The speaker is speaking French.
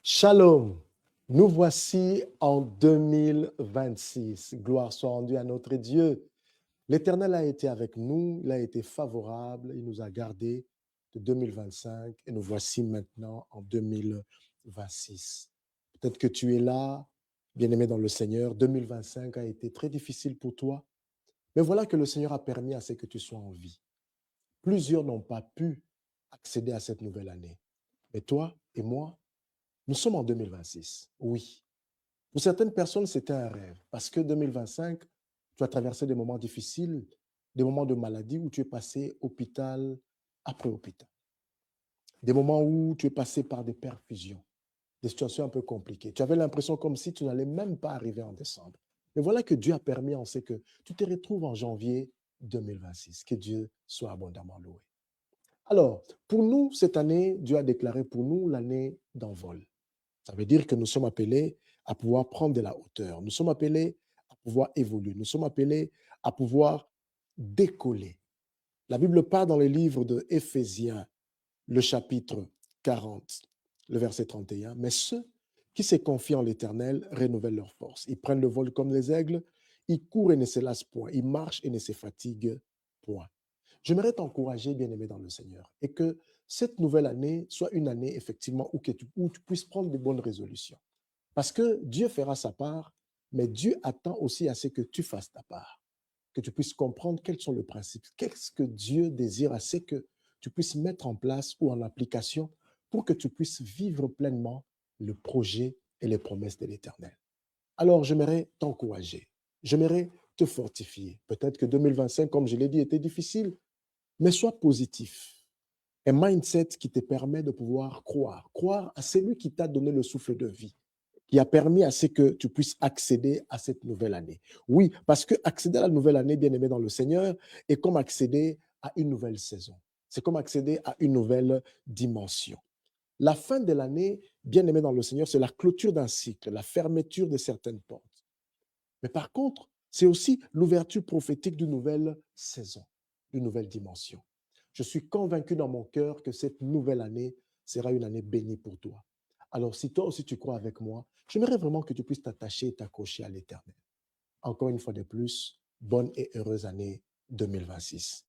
Shalom, nous voici en 2026. Gloire soit rendue à notre Dieu. L'Éternel a été avec nous, il a été favorable, il nous a gardés de 2025 et nous voici maintenant en 2026. Peut-être que tu es là, bien-aimé dans le Seigneur, 2025 a été très difficile pour toi, mais voilà que le Seigneur a permis à ce que tu sois en vie. Plusieurs n'ont pas pu accéder à cette nouvelle année, mais toi et moi, nous sommes en 2026. Oui. Pour certaines personnes, c'était un rêve parce que 2025, tu as traversé des moments difficiles, des moments de maladie où tu es passé hôpital après hôpital, des moments où tu es passé par des perfusions, des situations un peu compliquées. Tu avais l'impression comme si tu n'allais même pas arriver en décembre. Mais voilà que Dieu a permis, on sait que tu te retrouves en janvier 2026. Que Dieu soit abondamment loué. Alors, pour nous, cette année, Dieu a déclaré pour nous l'année d'envol. Ça veut dire que nous sommes appelés à pouvoir prendre de la hauteur. Nous sommes appelés à pouvoir évoluer. Nous sommes appelés à pouvoir décoller. La Bible parle dans le livre de Éphésiens, le chapitre 40, le verset 31. Mais ceux qui se confient en l'Éternel renouvellent leur force. Ils prennent le vol comme les aigles, ils courent et ne se lassent point, ils marchent et ne se fatiguent point. J'aimerais t'encourager, bien-aimé dans le Seigneur, et que cette nouvelle année soit une année, effectivement, où tu puisses prendre de bonnes résolutions. Parce que Dieu fera sa part, mais Dieu attend aussi à ce que tu fasses ta part, que tu puisses comprendre quels sont les principes, qu'est-ce que Dieu désire à ce que tu puisses mettre en place ou en application pour que tu puisses vivre pleinement le projet et les promesses de l'Éternel. Alors, j'aimerais t'encourager, j'aimerais te fortifier. Peut-être que 2025, comme je l'ai dit, était difficile, mais sois positif. Un mindset qui te permet de pouvoir croire, croire à celui qui t'a donné le souffle de vie, qui a permis à ce que tu puisses accéder à cette nouvelle année. Oui, parce que accéder à la nouvelle année, bien aimé dans le Seigneur, est comme accéder à une nouvelle saison. C'est comme accéder à une nouvelle dimension. La fin de l'année, bien aimé dans le Seigneur, c'est la clôture d'un cycle, la fermeture de certaines portes. Mais par contre, c'est aussi l'ouverture prophétique d'une nouvelle saison, d'une nouvelle dimension. Je suis convaincu dans mon cœur que cette nouvelle année sera une année bénie pour toi. Alors, si toi aussi tu crois avec moi, j'aimerais vraiment que tu puisses t'attacher et t'accrocher à l'Éternel. Encore une fois de plus, bonne et heureuse année 2026.